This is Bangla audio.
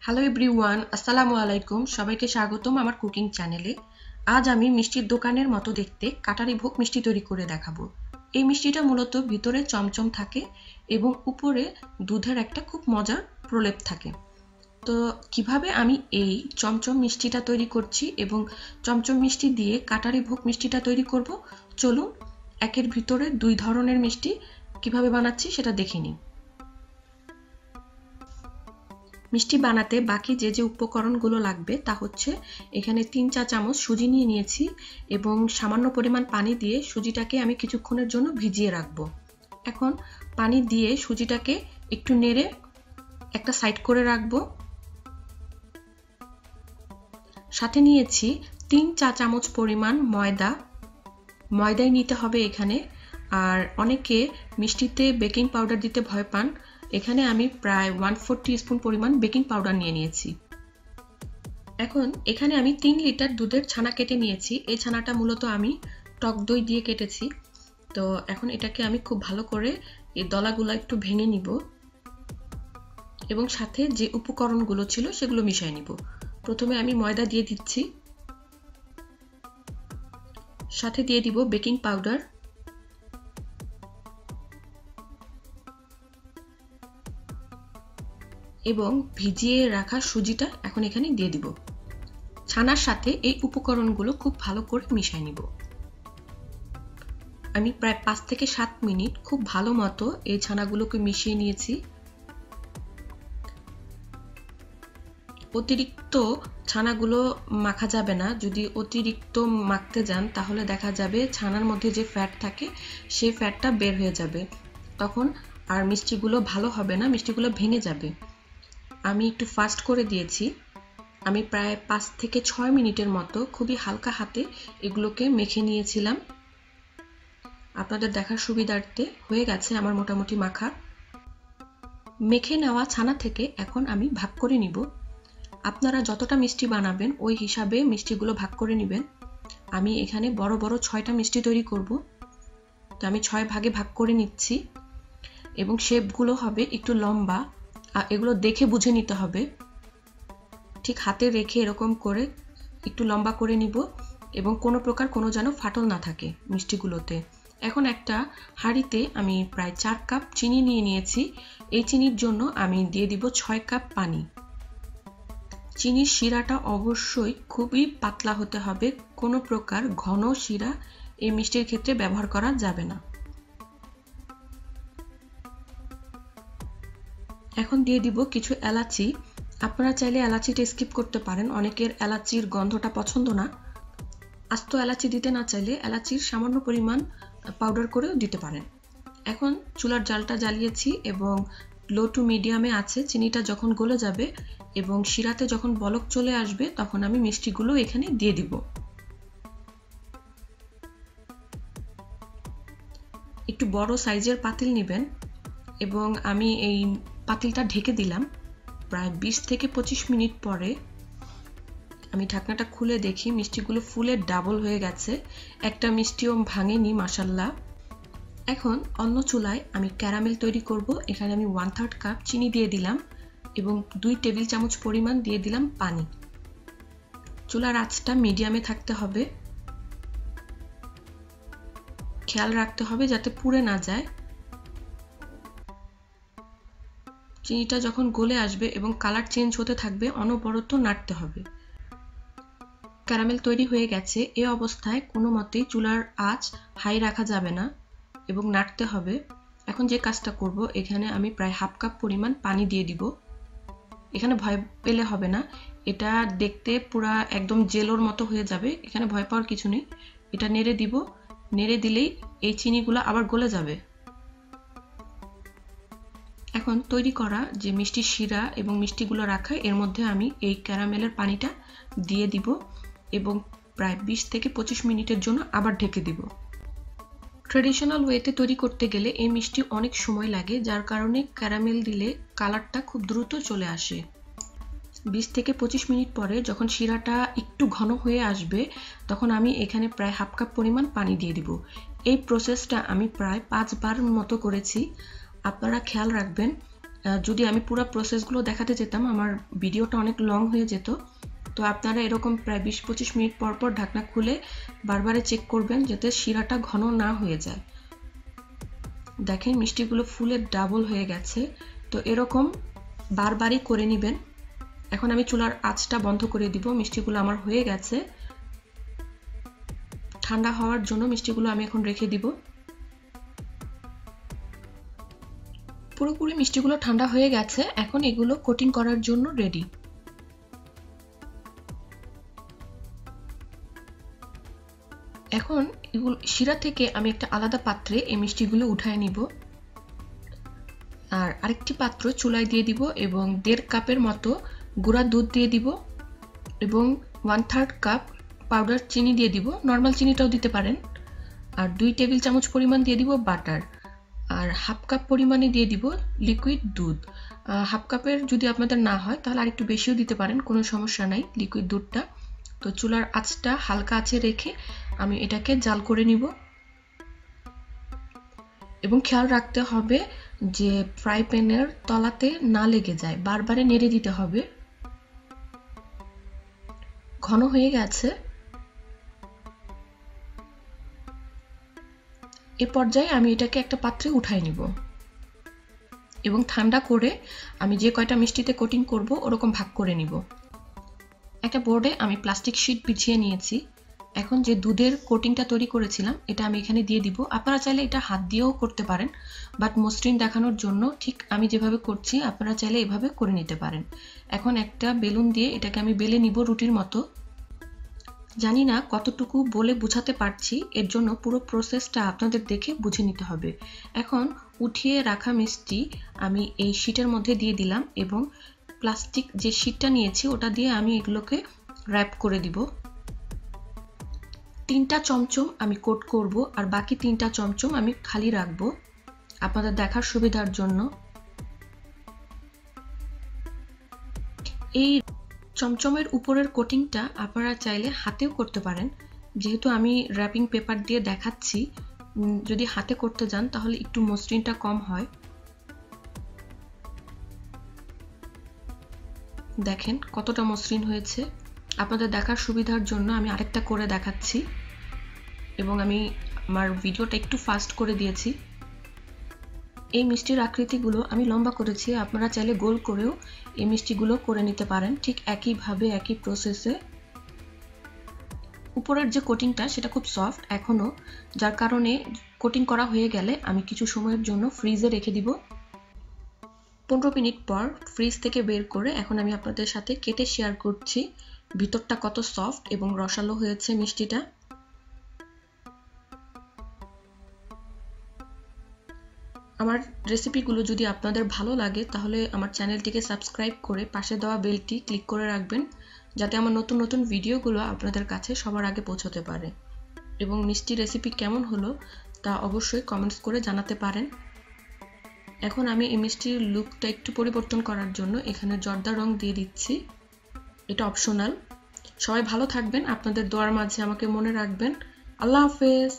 হ্যালো এভরিওয়ান, আসসালামু আলাইকুম। সবাইকে স্বাগতম আমার কুকিং চ্যানেলে। আজ আমি মিষ্টির দোকানের মতো দেখতে কাটারি ভোগ মিষ্টি তৈরি করে দেখাবো। এই মিষ্টিটা মূলত ভিতরে চমচম থাকে এবং উপরে দুধের একটা খুব মজার প্রলেপ থাকে। তো কিভাবে আমি এই চমচম মিষ্টিটা তৈরি করছি এবং চমচম মিষ্টি দিয়ে কাটারি ভোগ মিষ্টিটা তৈরি করব, চলুন একের ভিতরে দুই ধরনের মিষ্টি কিভাবে বানাচ্ছি সেটা দেখে নিই। মিষ্টি বানাতে বাকি যে উপকরণগুলো লাগবে তা হচ্ছে এখানে 3 চা চামচ সুজি নিয়ে নিয়েছি এবং সামান্য পরিমাণ পানি দিয়ে সুজিটাকে আমি কিছুক্ষণের জন্য ভিজিয়ে রাখবো। এখন পানি দিয়ে সুজিটাকে একটু নেড়ে একটা সাইড করে রাখবো। সাথে নিয়েছি 3 চা চামচ পরিমাণ ময়দাই নিতে হবে এখানে। আর অনেকে মিষ্টিতে বেকিং পাউডার দিতে ভয় পান, এখানে আমি প্রায় 1/4 টিস্পুন পরিমাণ বেকিং পাউডার নিয়ে নিয়েছি। এখন এখানে আমি 3 লিটার দুধের ছানা কেটে নিয়েছি। এই ছানাটা মূলত আমি টক দই দিয়ে কেটেছি। তো এখন এটাকে আমি খুব ভালো করে এই দলাগুলো একটু ভেঙে নিব এবং সাথে যে উপকরণগুলো ছিল সেগুলো মিশিয়ে নিব। প্রথমে আমি ময়দা দিয়ে দিচ্ছি, সাথে দিয়ে দিব বেকিং পাউডার এবং ভিজিয়ে রাখা সুজিটা এখন এখানে দিয়ে দিব। ছানার সাথে এই উপকরণগুলো খুব ভালো করে মিশিয়ে নিব। আমি প্রায় 5 থেকে 7 মিনিট খুব ভালো মতো এই ছানাগুলোকে মিশিয়ে নিয়েছি। অতিরিক্ত ছানাগুলো মাখা যাবে না। যদি অতিরিক্ত মাখতে যান তাহলে দেখা যাবে ছানার মধ্যে যে ফ্যাট থাকে সেই ফ্যাটটা বের হয়ে যাবে, তখন আর মিষ্টিগুলো ভালো হবে না, মিষ্টিগুলো ভেঙে যাবে। আমি একটু ফাস্ট করে দিয়েছি। আমি প্রায় 5 থেকে 6 মিনিটের মতো খুবই হালকা হাতে এগুলোকে মেখে নিয়েছিলাম। আপনাদের দেখার সুবিধার্থে হয়ে গেছে আমার মোটামুটি মাখা। মেখে নেওয়া ছানা থেকে এখন আমি ভাগ করে নিব। আপনারা যতটা মিষ্টি বানাবেন ওই হিসাবে মিষ্টিগুলো ভাগ করে নেবেন। আমি এখানে বড় বড় 6টা মিষ্টি তৈরি করব, তো আমি 6 ভাগে ভাগ করে নিচ্ছি এবং শেপগুলো হবে একটু লম্বা। এগুলো দেখে বুঝে নিতে হবে। ঠিক হাতে রেখে এরকম করে একটু লম্বা করে নিব এবং কোনো প্রকার কোনো যেন ফাটল না থাকে মিষ্টিগুলোতে। এখন একটা হাঁড়িতে আমি প্রায় 4 কাপ চিনি নিয়ে নিয়েছি। এই চিনির জন্য আমি দিয়ে দিব 6 কাপ পানি। চিনির শিরাটা অবশ্যই খুবই পাতলা হতে হবে, কোনো প্রকার ঘন শিরা এই মিষ্টির ক্ষেত্রে ব্যবহার করা যাবে না। এখন দিয়ে দিব কিছু এলাচি। আপনারা চাইলে এলাচিটা স্কিপ করতে পারেন, অনেকের এলাচির গন্ধটা পছন্দ না। আস্ত এলাচি দিতে না চাইলে এলাচির সামান্য পরিমাণ পাউডার করেও দিতে পারেন। এখন চুলার জালটা জ্বালিয়েছি এবং লো টু মিডিয়ামে আছে। চিনিটা যখন গলে যাবে এবং শিরাতে যখন বলক চলে আসবে তখন আমি মিষ্টিগুলো এখানে দিয়ে দিব। একটু বড় সাইজের পাতিল নেবেন এবং আমি এই পাতিলটা ঢেকে দিলাম। প্রায় 20 থেকে 25 মিনিট পরে আমি ঢাকনাটা খুলে দেখি মিষ্টিগুলো ফুলে ডাবল হয়ে গেছে, একটা মিষ্টিও ভাঙেনি মাশাআল্লাহ। এখন অন্য চুলায় আমি ক্যারামেল তৈরি করব। এখানে আমি 1/3 কাপ চিনি দিয়ে দিলাম এবং 2 টেবিল চামচ পরিমাণ দিয়ে দিলাম পানি। চুলার আঁচটা মিডিয়ামে থাকতে হবে, খেয়াল রাখতে হবে যাতে পুড়ে না যায়। চিনিটা যখন গলে আসবে এবং কালার চেঞ্জ হতে থাকবে অনবরত নাড়তে হবে। ক্যারামেল তৈরি হয়ে গেছে। এই অবস্থায় কোনো মতেই চুলার আঁচ হাই রাখা যাবে না এবং নাড়তে হবে। এখন যে কাজটা করব, এখানে আমি প্রায় 1/2 কাপ পরিমাণ পানি দিয়ে দিব। এখানে ভয় পেলে হবে না, এটা দেখতে পুরা একদম জেলোর মতো হয়ে যাবে, এখানে ভয় পাওয়ার কিছু নেই। এটা নেড়ে দিব, নেড়ে দিলেই এই চিনিগুলো আবার গলে যাবে। এখন তৈরি করা যে মিষ্টি শিরা এবং মিষ্টিগুলো রাখা, এর মধ্যে আমি এই ক্যারামেলের পানিটা দিয়ে দিব এবং প্রায় 20 থেকে 25 মিনিটের জন্য আবার ঢেকে দিব। ট্রেডিশনাল ওয়েতে তৈরি করতে গেলে এই মিষ্টি অনেক সময় লাগে, যার কারণে ক্যারামেল দিলে কালারটা খুব দ্রুত চলে আসে। 20 থেকে 25 মিনিট পরে যখন শিরাটা একটু ঘন হয়ে আসবে তখন আমি এখানে প্রায় 1/2 কাপ পরিমাণ পানি দিয়ে দিব। এই প্রসেসটা আমি প্রায় 5 বার মতো করেছি। আপনারা খেয়াল রাখবেন যদি আমি পুরো প্রসেসগুলো দেখাতে যেতাম আমার ভিডিওটা অনেক লং হয়ে যেত। তো আপনারা এরকম প্রায় 20-25 মিনিট পর পর ঢাকনা খুলে বারবারে চেক করবেন যাতে শিরাটা ঘন না হয়ে যায়। দেখেন মিষ্টিগুলো ফুলে ডাবল হয়ে গেছে। তো এরকম বারবারই করে নেবেন। এখন আমি চুলার আঁচটা বন্ধ করে দিব। মিষ্টিগুলো আমার হয়ে গেছে। ঠান্ডা হওয়ার জন্য মিষ্টিগুলো আমি এখন রেখে দিব। পুরোপুরি মিষ্টিগুলো ঠান্ডা হয়ে গেছে। এখন এগুলো কোটিং করার জন্য রেডি। এখন এগুলো শিরা থেকে আমি একটা আলাদা পাত্রে এই মিষ্টিগুলো উঠায় নিব। আর আরেকটি পাত্র চুলায় দিয়ে দিব এবং 1.5 কাপের মতো গুঁড়া দুধ দিয়ে দিব এবং 1/3 কাপ পাউডার চিনি দিয়ে দিব। নর্মাল চিনিটাও দিতে পারেন। আর 2 টেবিল চামচ পরিমাণ দিয়ে দিব বাটার। আর 1/2 কাপ পরিমাণে দিয়ে দিব লিকুইড দুধ। 1/2 কাপের যদি আপনাদের না হয় তাহলে আরেকটু বেশিও দিতে পারেন, কোনো সমস্যা নাই লিকুইড দুধটা। তো চুলার আঁচটা হালকা আঁচে রেখে আমি এটাকে জাল করে নিব এবং খেয়াল রাখতে হবে যে ফ্রাই প্যানের তলাতে না লেগে যায়, বারবারে নেড়ে দিতে হবে। ঘন হয়ে গেছে। এ পর্যায়ে আমি এটাকে একটা পাত্রে উঠাই নিব এবং ঠান্ডা করে আমি যে কয়টা মিষ্টিতে কোটিং করব ওরকম ভাগ করে নিব। একটা বোর্ডে আমি প্লাস্টিক শীট বিছিয়ে নিয়েছি। এখন যে দুধের কোটিংটা তৈরি করেছিলাম এটা আমি এখানে দিয়ে দিব। আপনারা চাইলে এটা হাত দিয়েও করতে পারেন, বাট মসৃণ দেখানোর জন্য ঠিক আমি যেভাবে করছি আপনারা চাইলে এভাবে করে নিতে পারেন। এখন একটা বেলুন দিয়ে এটাকে আমি বেলে নিব রুটির মতো। জানি না কতটুকু বলে বোঝাতে পারছি, এর জন্য পুরো প্রসেসটা আপনাদের দেখে বুঝে নিতে হবে। এখন উঠিয়ে রাখা মিষ্টি আমি এই শীটের মধ্যে দিয়ে দিলাম এবং প্লাস্টিক যে শীটটা নিয়েছি ওটা দিয়ে আমি এগুলোকে র‍্যাপ করে দিব। 3টা চমচম আমি কোট করব আর বাকি 3টা চমচম আমি খালি রাখবো আপনাদের দেখার সুবিধার জন্য। এই চমচমের উপরের কোটিংটা আপনারা চাইলে হাতেও করতে পারেন। যেহেতু আমি র‍্যাপিং পেপার দিয়ে দেখাচ্ছি, যদি হাতে করতে যান তাহলে একটু মসৃণটা কম হয়। দেখেন কতটা মসৃণ হয়েছে। আপনাদের দেখার সুবিধার জন্য আমি আরেকটা করে দেখাচ্ছি এবং আমি আমার ভিডিওটা একটু ফাস্ট করে দিয়েছি। এই মিষ্টির আকৃতিগুলো আমি লম্বা করেছি, আপনারা চাইলে গোল করেও এই মিষ্টিগুলো করে নিতে পারেন ঠিক একইভাবে একই প্রসেসে। উপরের যে কোটিংটা সেটা খুব সফট এখনো, যার কারণে কোটিং করা হয়ে গেলে আমি কিছু সময়ের জন্য ফ্রিজে রেখে দিব। 15 মিনিট পর ফ্রিজ থেকে বের করে এখন আমি আপনাদের সাথে কেটে শেয়ার করছি ভিতরটা কত সফট এবং রসালো হয়েছে মিষ্টিটা। আমার রেসিপিগুলো যদি আপনাদের ভালো লাগে তাহলে আমার চ্যানেলটিকে সাবস্ক্রাইব করে পাশে দেওয়া বেলটি ক্লিক করে রাখবেন যাতে আমার নতুন নতুন ভিডিওগুলো আপনাদের কাছে সবার আগে পৌঁছতে পারে। এবং মিষ্টি রেসিপি কেমন হলো তা অবশ্যই কমেন্টস করে জানাতে পারেন। এখন আমি এই মিষ্টির লুকটা একটু পরিবর্তন করার জন্য এখানে জর্দা রং দিয়ে দিচ্ছি, এটা অপশনাল। সবাই ভালো থাকবেন, আপনাদের দোয়ার মাঝে আমাকে মনে রাখবেন। আল্লাহ হাফেজ।